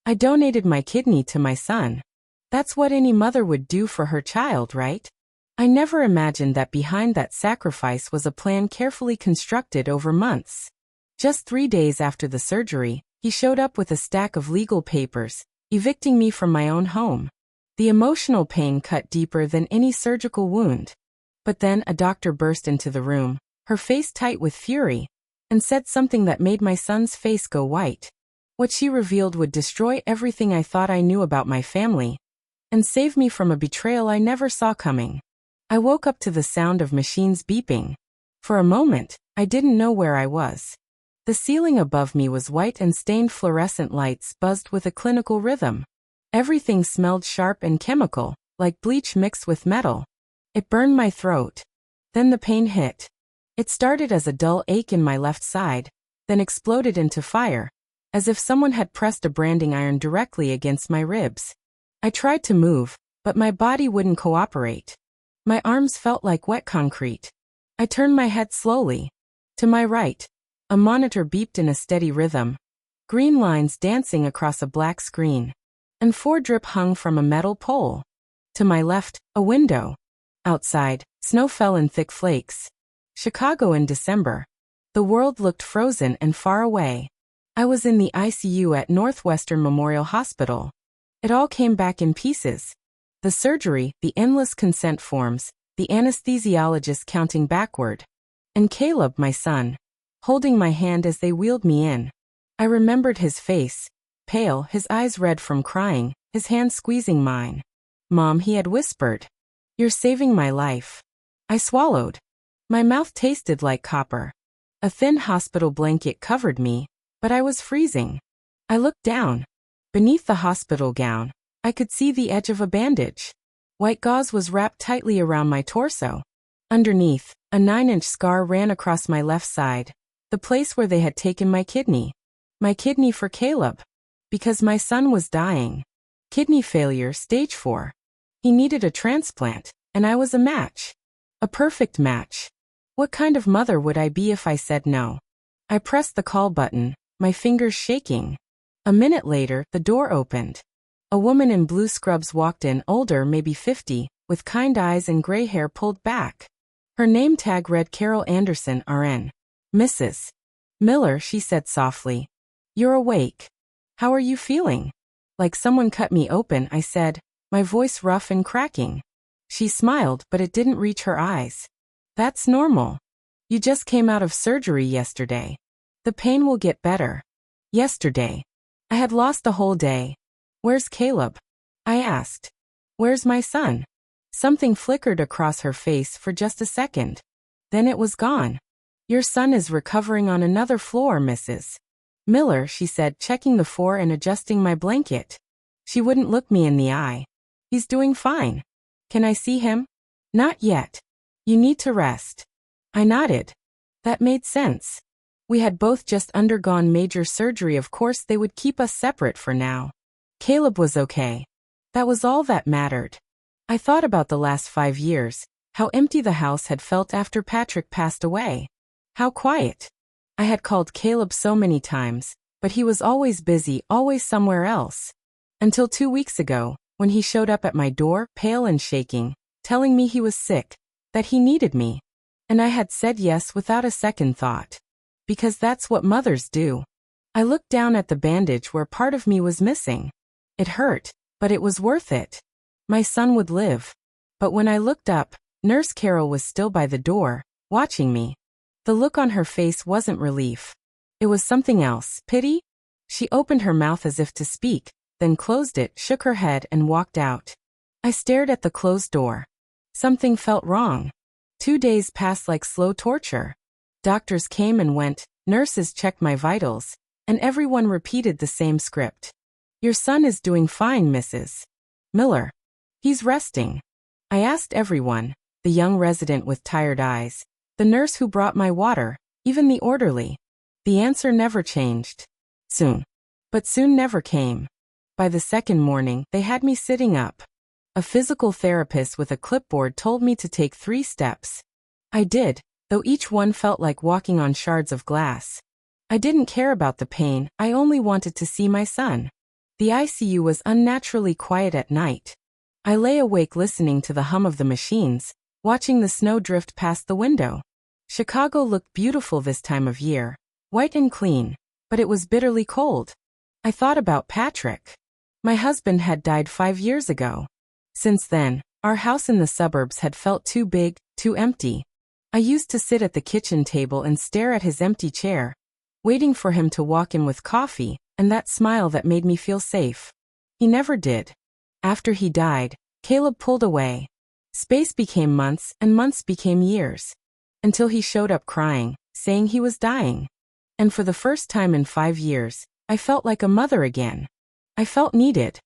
I donated my kidney to my son. That's what any mother would do for her child, right? I never imagined that behind that sacrifice was a plan carefully constructed over months. Just 3 days after the surgery, he showed up with a stack of legal papers, evicting me from my own home. The emotional pain cut deeper than any surgical wound. But then a doctor burst into the room, her face tight with fury, and said something that made my son's face go white. What she revealed would destroy everything I thought I knew about my family, and save me from a betrayal I never saw coming. I woke up to the sound of machines beeping. For a moment, I didn't know where I was. The ceiling above me was white and stained fluorescent lights buzzed with a clinical rhythm. Everything smelled sharp and chemical, like bleach mixed with metal. It burned my throat. Then the pain hit. It started as a dull ache in my left side, then exploded into fire, as if someone had pressed a branding iron directly against my ribs. I tried to move, but my body wouldn't cooperate. My arms felt like wet concrete. I turned my head slowly. To my right, a monitor beeped in a steady rhythm. Green lines dancing across a black screen. And 4 drip hung from a metal pole. To my left, a window. Outside, snow fell in thick flakes. Chicago in December. The world looked frozen and far away. I was in the ICU at Northwestern Memorial Hospital. It all came back in pieces. The surgery, the endless consent forms, the anesthesiologist counting backward. And Caleb, my son, holding my hand as they wheeled me in. I remembered his face, pale, his eyes red from crying, his hand squeezing mine. "Mom," he had whispered. "You're saving my life." I swallowed. My mouth tasted like copper. A thin hospital blanket covered me, but I was freezing. I looked down. Beneath the hospital gown, I could see the edge of a bandage. White gauze was wrapped tightly around my torso. Underneath, a 9-inch scar ran across my left side, the place where they had taken my kidney. My kidney for Caleb. Because my son was dying. Kidney failure, stage 4. He needed a transplant, and I was a match. A perfect match. What kind of mother would I be if I said no? I pressed the call button, my fingers shaking. A minute later, the door opened. A woman in blue scrubs walked in, older, maybe 50, with kind eyes and gray hair pulled back. Her name tag read Carol Anderson, RN. "Mrs. Miller," she said softly. "You're awake. How are you feeling?" "Like someone cut me open," I said, my voice rough and cracking. She smiled, but it didn't reach her eyes. "That's normal. You just came out of surgery yesterday. The pain will get better." Yesterday. I had lost a whole day. "Where's Caleb?" I asked. "Where's my son?" Something flickered across her face for just a second. Then it was gone. "Your son is recovering on another floor, Mrs. Miller," she said, checking the floor and adjusting my blanket. She wouldn't look me in the eye. "He's doing fine. Can I see him?" "Not yet. You need to rest." I nodded. That made sense. We had both just undergone major surgery. Of course they would keep us separate for now. Caleb was okay. That was all that mattered. I thought about the last 5 years, how empty the house had felt after Patrick passed away. How quiet. I had called Caleb so many times, but he was always busy, always somewhere else. Until 2 weeks ago, when he showed up at my door, pale and shaking, telling me he was sick, that he needed me. And I had said yes without a second thought. Because that's what mothers do. I looked down at the bandage where part of me was missing. It hurt, but it was worth it. My son would live. But when I looked up, Nurse Carol was still by the door, watching me. The look on her face wasn't relief. It was something else. Pity? She opened her mouth as if to speak, then closed it, shook her head, and walked out. I stared at the closed door. Something felt wrong. 2 days passed like slow torture. Doctors came and went, nurses checked my vitals, and everyone repeated the same script. "Your son is doing fine, Mrs. Miller. He's resting." I asked everyone, the young resident with tired eyes, the nurse who brought my water, even the orderly. The answer never changed. Soon. But soon never came. By the second morning, they had me sitting up. A physical therapist with a clipboard told me to take 3 steps. I did, though each one felt like walking on shards of glass. I didn't care about the pain, I only wanted to see my son. The ICU was unnaturally quiet at night. I lay awake listening to the hum of the machines, watching the snow drift past the window. Chicago looked beautiful this time of year, white and clean, but it was bitterly cold. I thought about Patrick. My husband had died 5 years ago. Since then, our house in the suburbs had felt too big, too empty. I used to sit at the kitchen table and stare at his empty chair, waiting for him to walk in with coffee, and that smile that made me feel safe. He never did. After he died, Caleb pulled away. Space became months and months became years. Until he showed up crying, saying he was dying. And for the first time in 5 years, I felt like a mother again. I felt needed.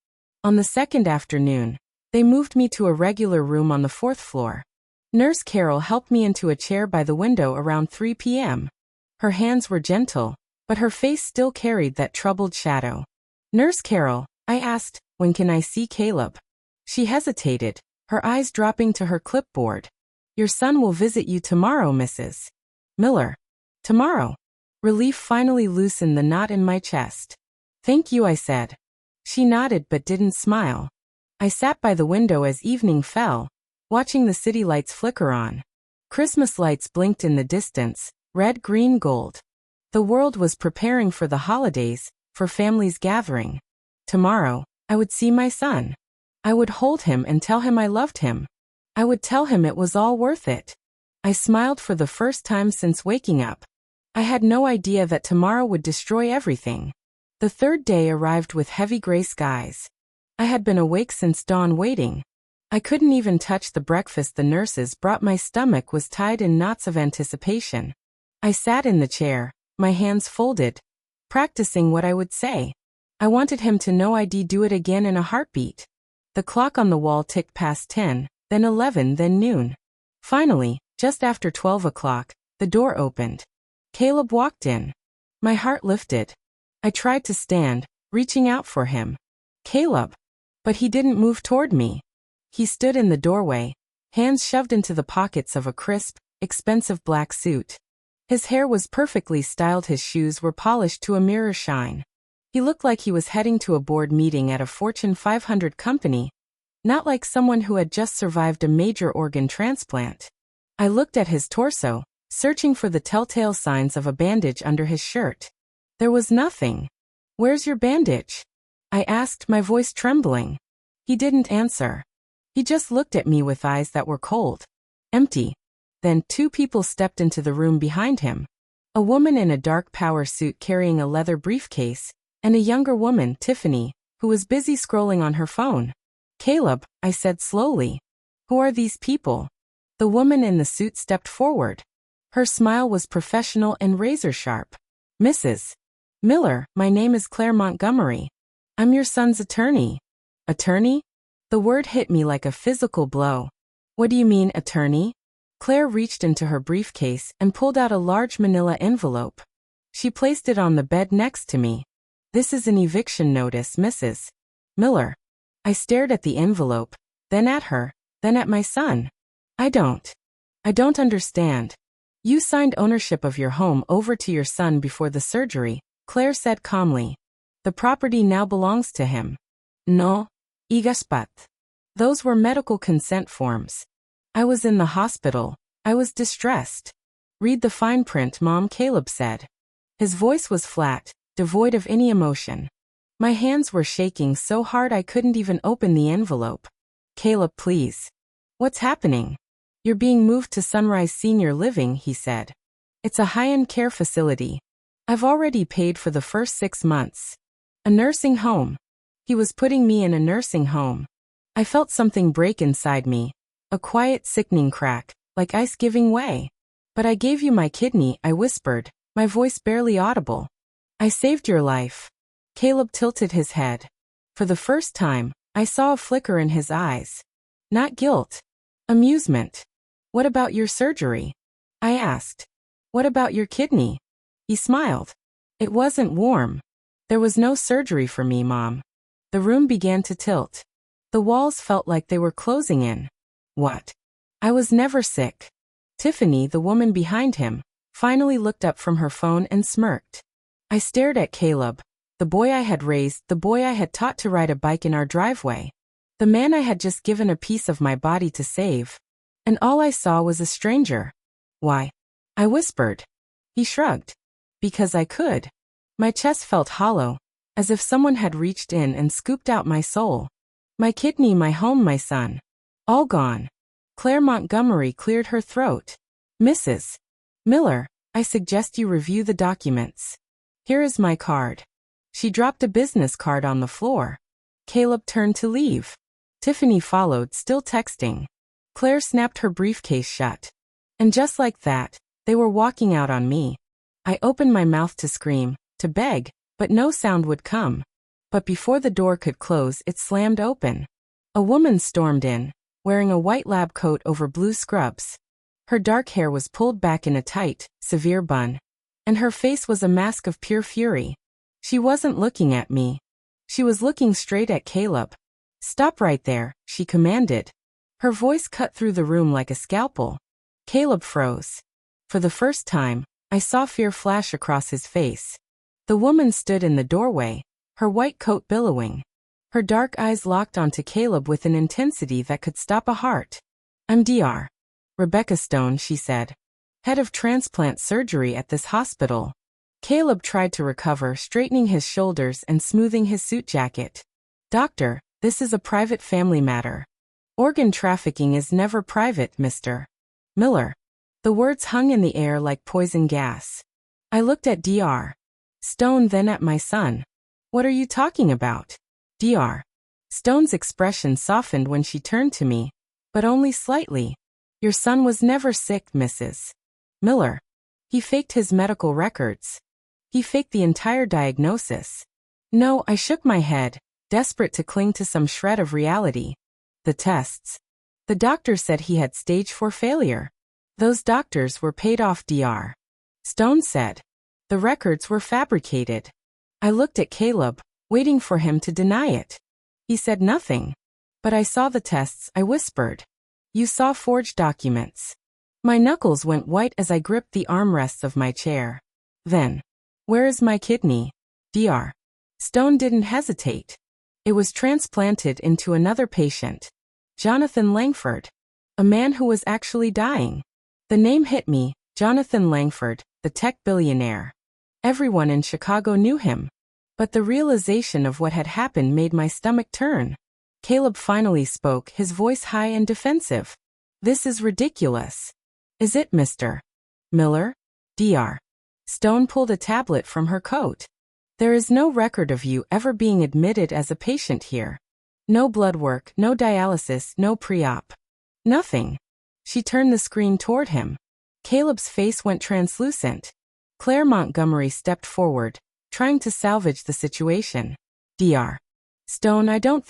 On the second afternoon, they moved me to a regular room on the 4th floor. Nurse Carol helped me into a chair by the window around 3 p.m. Her hands were gentle, but her face still carried that troubled shadow. "Nurse Carol," I asked, "when can I see Caleb?" She hesitated, her eyes dropping to her clipboard. "Your son will visit you tomorrow, Mrs. Miller." Tomorrow. Relief finally loosened the knot in my chest. "Thank you," I said. She nodded but didn't smile. I sat by the window as evening fell, watching the city lights flicker on. Christmas lights blinked in the distance, red, green, gold. The world was preparing for the holidays, for families gathering. Tomorrow, I would see my son. I would hold him and tell him I loved him. I would tell him it was all worth it. I smiled for the first time since waking up. I had no idea that tomorrow would destroy everything. The third day arrived with heavy gray skies. I had been awake since dawn waiting. I couldn't even touch the breakfast the nurses brought. My stomach was tied in knots of anticipation. I sat in the chair, my hands folded, practicing what I would say. I wanted him to know I'd do it again in a heartbeat. The clock on the wall ticked past 10, then 11, then noon. Finally, just after 12 o'clock, the door opened. Caleb walked in. My heart lifted. I tried to stand, reaching out for him. "Caleb." But he didn't move toward me. He stood in the doorway, hands shoved into the pockets of a crisp, expensive black suit. His hair was perfectly styled, his shoes were polished to a mirror shine. He looked like he was heading to a board meeting at a Fortune 500 company, not like someone who had just survived a major organ transplant. I looked at his torso, searching for the telltale signs of a bandage under his shirt. There was nothing. "Where's your bandage?" I asked, my voice trembling. He didn't answer. He just looked at me with eyes that were cold. Empty. Then 2 people stepped into the room behind him. A woman in a dark power suit carrying a leather briefcase, and a younger woman, Tiffany, who was busy scrolling on her phone. "Caleb," I said slowly. "Who are these people?" The woman in the suit stepped forward. Her smile was professional and razor-sharp. "Mrs. Miller, my name is Claire Montgomery. I'm your son's attorney." "Attorney?" The word hit me like a physical blow. "What do you mean, attorney?" Claire reached into her briefcase and pulled out a large manila envelope. She placed it on the bed next to me. "This is an eviction notice, Mrs. Miller." I stared at the envelope, then at her, then at my son. I don't understand. "You signed ownership of your home over to your son before the surgery," Claire said calmly. "The property now belongs to him." "No, igaspat." Those were medical consent forms. I was in the hospital. I was distressed. "Read the fine print, Mom," Caleb said. His voice was flat, devoid of any emotion. My hands were shaking so hard I couldn't even open the envelope. "Caleb, please. What's happening?" "You're being moved to Sunrise Senior Living," he said. "It's a high-end care facility. I've already paid for the first 6 months. A nursing home." He was putting me in a nursing home. I felt something break inside me. A quiet, sickening crack, like ice giving way. "But I gave you my kidney," I whispered, my voice barely audible. "I saved your life." Caleb tilted his head. For the first time, I saw a flicker in his eyes. Not guilt. Amusement. "What about your surgery?" I asked. "What about your kidney?" He smiled. "It wasn't warm. There was no surgery for me, Mom." The room began to tilt. The walls felt like they were closing in. "What?" "I was never sick." Tiffany, the woman behind him, finally looked up from her phone and smirked. I stared at Caleb. The boy I had raised, the boy I had taught to ride a bike in our driveway. The man I had just given a piece of my body to save. And all I saw was a stranger. Why? I whispered. He shrugged. Because I could. My chest felt hollow, as if someone had reached in and scooped out my soul. My kidney, my home, my son. All gone. Claire Montgomery cleared her throat. Mrs. Miller, I suggest you review the documents. Here is my card. She dropped a business card on the floor. Caleb turned to leave. Tiffany followed, still texting. Claire snapped her briefcase shut. And just like that, they were walking out on me. I opened my mouth to scream, to beg, but no sound would come. But before the door could close, it slammed open. A woman stormed in, wearing a white lab coat over blue scrubs. Her dark hair was pulled back in a tight, severe bun. And her face was a mask of pure fury. She wasn't looking at me. She was looking straight at Caleb. Stop right there, she commanded. Her voice cut through the room like a scalpel. Caleb froze. For the first time, I saw fear flash across his face. The woman stood in the doorway, her white coat billowing. Her dark eyes locked onto Caleb with an intensity that could stop a heart. I'm Dr. Rebecca Stone, she said. Head of transplant surgery at this hospital. Caleb tried to recover, straightening his shoulders and smoothing his suit jacket. Doctor, this is a private family matter. Organ trafficking is never private, Mr. Miller. The words hung in the air like poison gas. I looked at Dr. Stone, then at my son. What are you talking about? Dr. Stone's expression softened when she turned to me, but only slightly. Your son was never sick, Mrs. Miller. He faked his medical records. He faked the entire diagnosis. No, I shook my head, desperate to cling to some shred of reality. The tests. The doctor said he had stage 4 failure. Those doctors were paid off, Dr. Stone said. The records were fabricated. I looked at Caleb, waiting for him to deny it. He said nothing. But I saw the tests, I whispered. You saw forged documents. My knuckles went white as I gripped the armrests of my chair. Then, where is my kidney? Dr. Stone didn't hesitate. It was transplanted into another patient. Jonathan Langford. A man who was actually dying. The name hit me, Jonathan Langford, the tech billionaire. Everyone in Chicago knew him. But the realization of what had happened made my stomach turn. Caleb finally spoke, his voice high and defensive. This is ridiculous. Is it, Mr. Miller? Dr. Stone pulled a tablet from her coat. There is no record of you ever being admitted as a patient here. No blood work, no dialysis, no pre-op. Nothing. She turned the screen toward him. Caleb's face went translucent. Claire Montgomery stepped forward, trying to salvage the situation. Dr. Stone, I don't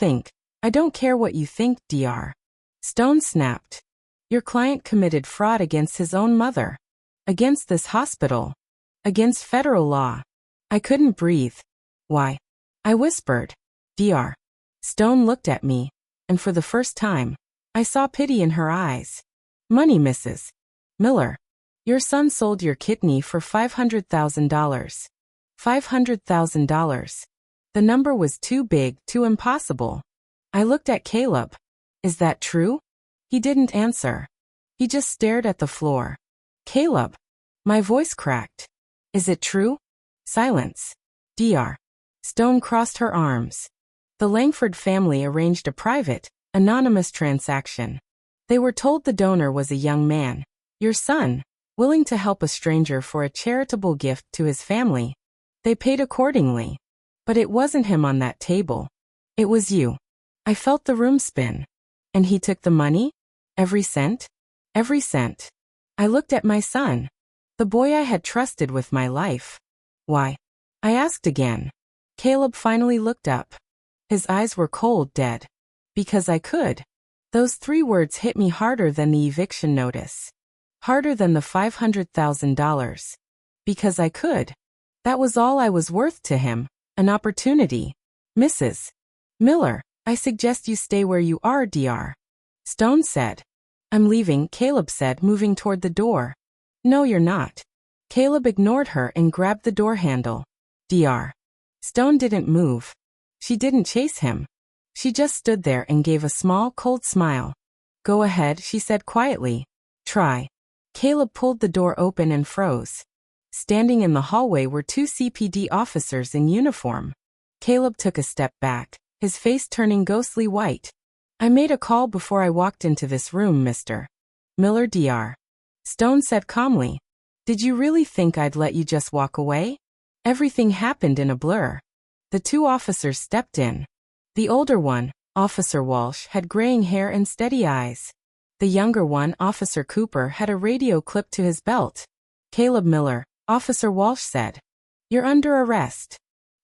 care what you think, Dr. Stone snapped. Your client committed fraud against his own mother. Against this hospital. Against federal law. I couldn't breathe. Why? I whispered. Dr. Stone looked at me, and for the first time, I saw pity in her eyes. Money, Mrs. Miller. Your son sold your kidney for $500,000. $500,000. The number was too big, too impossible. I looked at Caleb. Is that true? He didn't answer. He just stared at the floor. Caleb. My voice cracked. Is it true? Silence. Dr. Stone crossed her arms. The Langford family arranged a private, anonymous transaction. They were told the donor was a young man, your son, willing to help a stranger for a charitable gift to his family. They paid accordingly. But it wasn't him on that table. It was you. I felt the room spin. And he took the money? Every cent? Every cent. I looked at my son. The boy I had trusted with my life. Why? I asked again. Caleb finally looked up. His eyes were cold, dead. Because I could. Those 3 words hit me harder than the eviction notice. Harder than the $500,000. Because I could. That was all I was worth to him, an opportunity. Mrs. Miller, I suggest you stay where you are, Dr. Stone said. I'm leaving, Caleb said, moving toward the door. No, you're not. Caleb ignored her and grabbed the door handle. Dr. Stone didn't move. She didn't chase him. She just stood there and gave a small, cold smile. Go ahead, she said quietly. Try. Caleb pulled the door open and froze. Standing in the hallway were two CPD officers in uniform. Caleb took a step back, his face turning ghostly white. I made a call before I walked into this room, Mr. Miller, Dr. Stone said calmly. Did you really think I'd let you just walk away? Everything happened in a blur. The two officers stepped in. The older one, Officer Walsh, had graying hair and steady eyes. The younger one, Officer Cooper, had a radio clipped to his belt. Caleb Miller, Officer Walsh said. You're under arrest.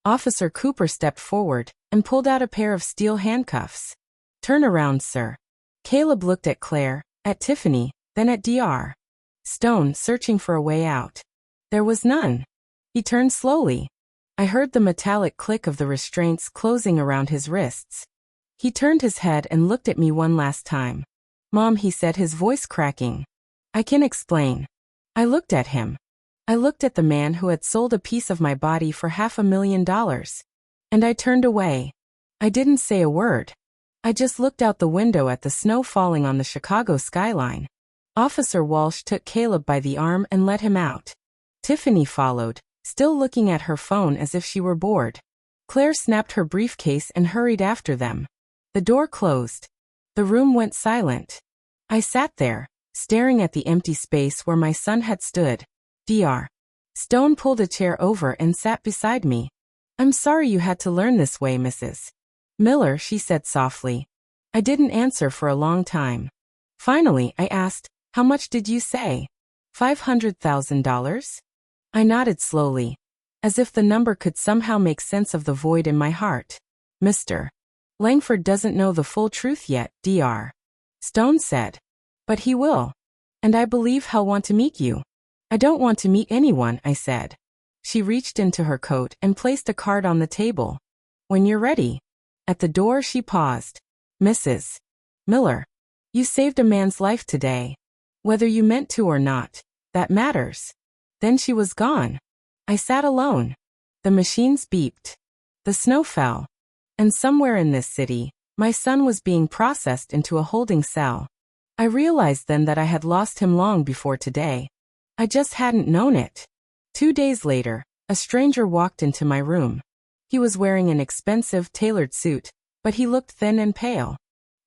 Officer Cooper stepped forward and pulled out a pair of steel handcuffs. Turn around, sir. Caleb looked at Claire, at Tiffany, then at Dr. Stone, searching for a way out. There was none. He turned slowly. I heard the metallic click of the restraints closing around his wrists. He turned his head and looked at me one last time. Mom, he said, his voice cracking. I can explain. I looked at him. I looked at the man who had sold a piece of my body for $500,000. And I turned away. I didn't say a word. I just looked out the window at the snow falling on the Chicago skyline. Officer Walsh took Caleb by the arm and led him out. Tiffany followed, still looking at her phone as if she were bored. Claire snapped her briefcase and hurried after them. The door closed. The room went silent. I sat there, staring at the empty space where my son had stood. Dr. Stone pulled a chair over and sat beside me. I'm sorry you had to learn this way, Mrs. Miller, she said softly. I didn't answer for a long time. Finally, I asked, how much did you say? $500,000? I nodded slowly, as if the number could somehow make sense of the void in my heart. Mr. Langford doesn't know the full truth yet, Dr. Stone said. But he will. And I believe he'll want to meet you. I don't want to meet anyone, I said. She reached into her coat and placed a card on the table. When you're ready. At the door she paused. Mrs. Miller, you saved a man's life today. Whether you meant to or not, that matters. Then she was gone. I sat alone. The machines beeped. The snow fell. And somewhere in this city, my son was being processed into a holding cell. I realized then that I had lost him long before today. I just hadn't known it. 2 days later, a stranger walked into my room. He was wearing an expensive, tailored suit, but he looked thin and pale.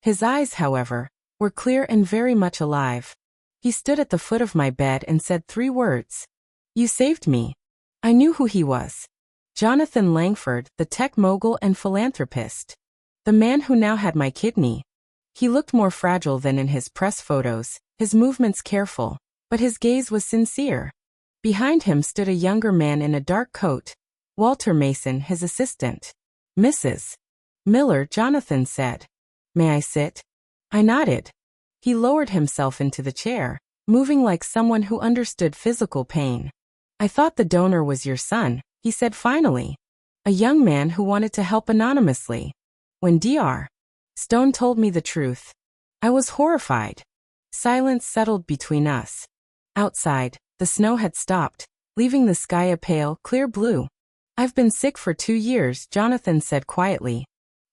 His eyes, however, were clear and very much alive. He stood at the foot of my bed and said 3 words. You saved me. I knew who he was. Jonathan Langford, the tech mogul and philanthropist. The man who now had my kidney. He looked more fragile than in his press photos, his movements careful, but his gaze was sincere. Behind him stood a younger man in a dark coat, Walter Mason, his assistant. Mrs. Miller, Jonathan said. May I sit? I nodded. He lowered himself into the chair, moving like someone who understood physical pain. I thought the donor was your son, he said finally. A young man who wanted to help anonymously. When Dr. Stone told me the truth, I was horrified. Silence settled between us. Outside, the snow had stopped, leaving the sky a pale, clear blue. I've been sick for 2 years, Jonathan said quietly.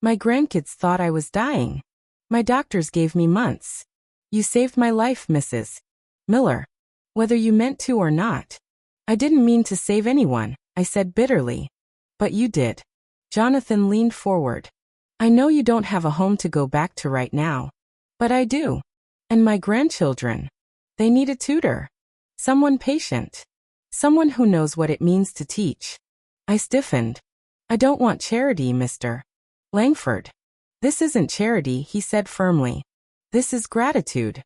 My grandkids thought I was dying. My doctors gave me months. You saved my life, Mrs. Miller. Whether you meant to or not. I didn't mean to save anyone, I said bitterly. But you did. Jonathan leaned forward. I know you don't have a home to go back to right now. But I do. And my grandchildren. They need a tutor. Someone patient. Someone who knows what it means to teach. I stiffened. I don't want charity, Mr. Langford. This isn't charity, he said firmly. This is gratitude.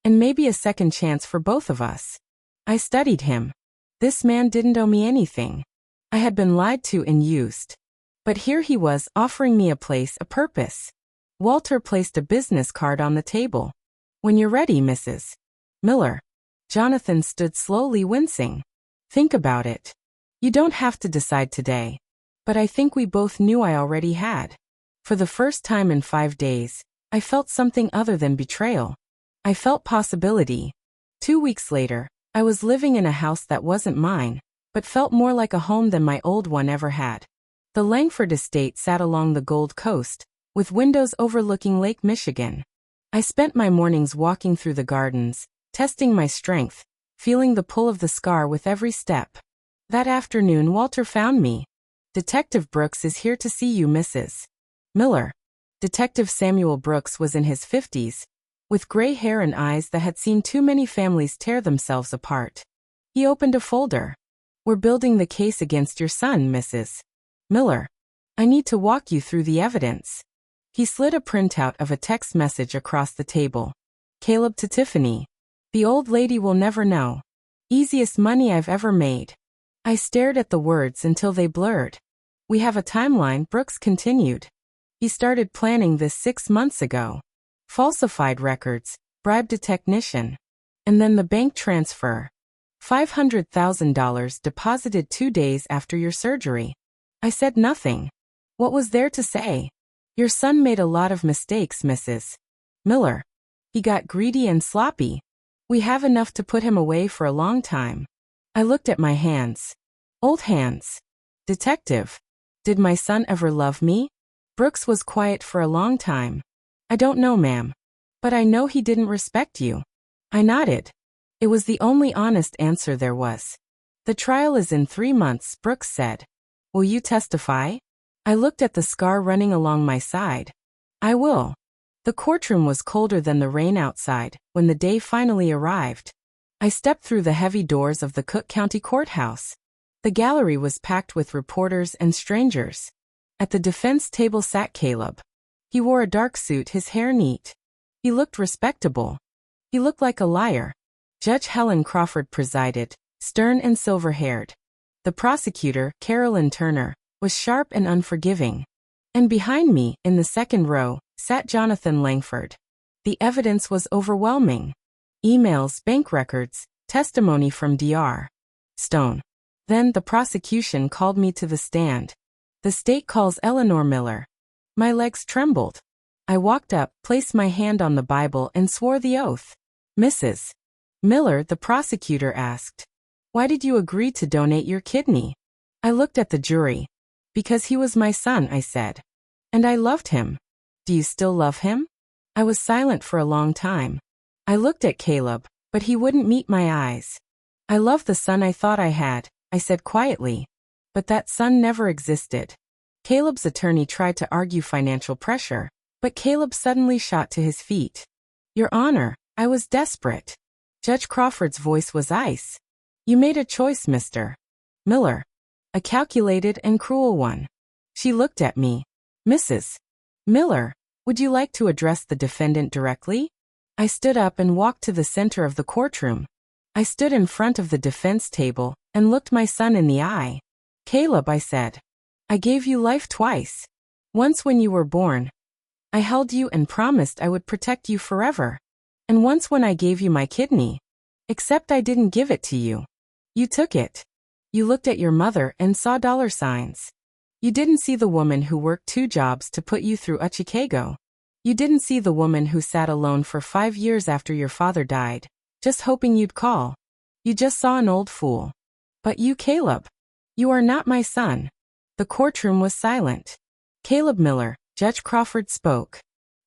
And maybe a second chance for both of us. I studied him. This man didn't owe me anything. I had been lied to and used. But here he was offering me a place, a purpose. Walter placed a business card on the table. When you're ready, Mrs. Miller. Jonathan stood slowly, wincing. Think about it. You don't have to decide today. But I think we both knew I already had. For the first time in 5 days, I felt something other than betrayal. I felt possibility. 2 weeks later, I was living in a house that wasn't mine, but felt more like a home than my old one ever had. The Langford estate sat along the Gold Coast, with windows overlooking Lake Michigan. I spent my mornings walking through the gardens, testing my strength, feeling the pull of the scar with every step. That afternoon Walter found me. "Detective Brooks is here to see you, Mrs. Miller." Detective Samuel Brooks was in his 50s, with gray hair and eyes that had seen too many families tear themselves apart. He opened a folder. "We're building the case against your son, Mrs. Miller. I need to walk you through the evidence." He slid a printout of a text message across the table. "Caleb to Tiffany. The old lady will never know. Easiest money I've ever made." I stared at the words until they blurred. "We have a timeline," Brooks continued. "He started planning this 6 months ago. Falsified records, bribed a technician. And then the bank transfer. $500,000 deposited 2 days after your surgery." I said nothing. What was there to say? "Your son made a lot of mistakes, Mrs. Miller. He got greedy and sloppy. We have enough to put him away for a long time." I looked at my hands. Old hands. "Detective, did my son ever love me?" Brooks was quiet for a long time. "I don't know, ma'am. But I know he didn't respect you." I nodded. It was the only honest answer there was. "The trial is in 3 months," Brooks said. "Will you testify?" I looked at the scar running along my side. "I will." The courtroom was colder than the rain outside when the day finally arrived. I stepped through the heavy doors of the Cook County Courthouse. The gallery was packed with reporters and strangers. At the defense table sat Caleb. He wore a dark suit, his hair neat. He looked respectable. He looked like a liar. Judge Helen Crawford presided, stern and silver-haired. The prosecutor, Carolyn Turner, was sharp and unforgiving. And behind me, in the second row, sat Jonathan Langford. The evidence was overwhelming. Emails, bank records, testimony from Dr. Stone. Then the prosecution called me to the stand. "The state calls Eleanor Miller." My legs trembled. I walked up, placed my hand on the Bible, and swore the oath. "Mrs. Miller," the prosecutor asked, "why did you agree to donate your kidney?" I looked at the jury. "Because he was my son," I said. "And I loved him." "Do you still love him?" I was silent for a long time. I looked at Caleb, but he wouldn't meet my eyes. "I love the son I thought I had," I said quietly. "But that son never existed." Caleb's attorney tried to argue financial pressure, but Caleb suddenly shot to his feet. "Your Honor, I was desperate." Judge Crawford's voice was ice. "You made a choice, Mr. Miller. A calculated and cruel one." She looked at me. "Mrs. Miller, would you like to address the defendant directly?" I stood up and walked to the center of the courtroom. I stood in front of the defense table and looked my son in the eye. "Caleb," I said, "I gave you life twice. Once when you were born. I held you and promised I would protect you forever. And once when I gave you my kidney. Except I didn't give it to you. You took it. You looked at your mother and saw dollar signs. You didn't see the woman who worked 2 jobs to put you through Chicago. You didn't see the woman who sat alone for 5 years after your father died, just hoping you'd call. You just saw an old fool. But you, Caleb, you are not my son." The courtroom was silent. "Caleb Miller," Judge Crawford spoke.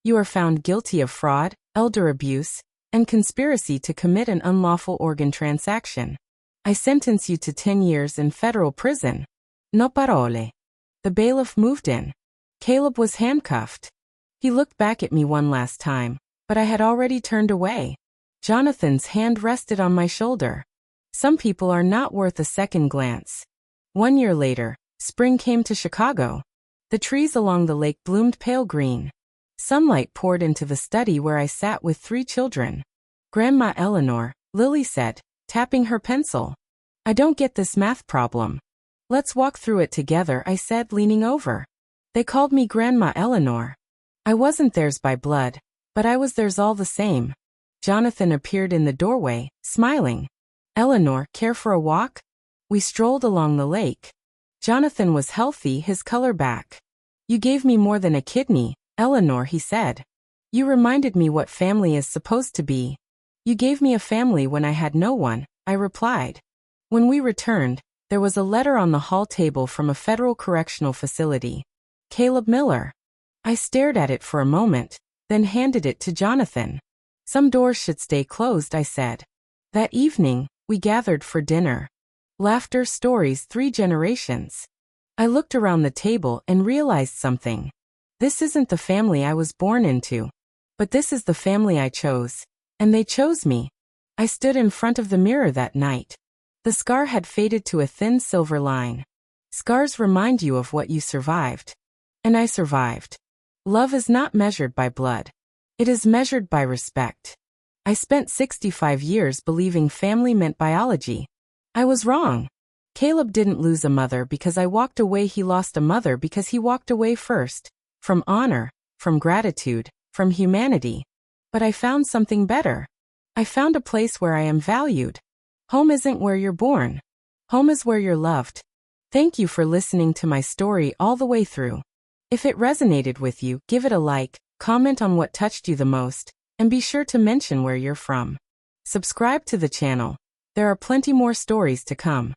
"You are found guilty of fraud, elder abuse, and conspiracy to commit an unlawful organ transaction. I sentence you to 10 years in federal prison." No parole. The bailiff moved in. Caleb was handcuffed. He looked back at me one last time, but I had already turned away. Jonathan's hand rested on my shoulder. "Some people are not worth a second glance." 1 year later, spring came to Chicago. The trees along the lake bloomed pale green. Sunlight poured into the study where I sat with 3 children. "Grandma Eleanor," Lily said, tapping her pencil. "I don't get this math problem." "Let's walk through it together," I said, leaning over. They called me Grandma Eleanor. I wasn't theirs by blood, but I was theirs all the same. Jonathan appeared in the doorway, smiling. "Eleanor, care for a walk?" We strolled along the lake. Jonathan was healthy, his color back. "You gave me more than a kidney, Eleanor," he said. "You reminded me what family is supposed to be." "You gave me a family when I had no one," I replied. When we returned, There was a letter on the hall table from a federal correctional facility. Caleb Miller. I stared at it for a moment, then handed it to Jonathan. Some doors should stay closed, I said. That evening, we gathered for dinner. Laughter, stories, 3 generations. I looked around the table and realized something. This isn't the family I was born into. But this is the family I chose. And they chose me. I stood in front of the mirror that night. The scar had faded to a thin silver line. Scars remind you of what you survived. And I survived. Love is not measured by blood. It is measured by respect. I spent 65 years believing family meant biology. I was wrong. Caleb didn't lose a mother because I walked away. He lost a mother because he walked away first. From honor, from gratitude, from humanity. But I found something better. I found a place where I am valued. Home isn't where you're born. Home is where you're loved. Thank you for listening to my story all the way through. If it resonated with you, give it a like, comment on what touched you the most, and be sure to mention where you're from. Subscribe to the channel. There are plenty more stories to come.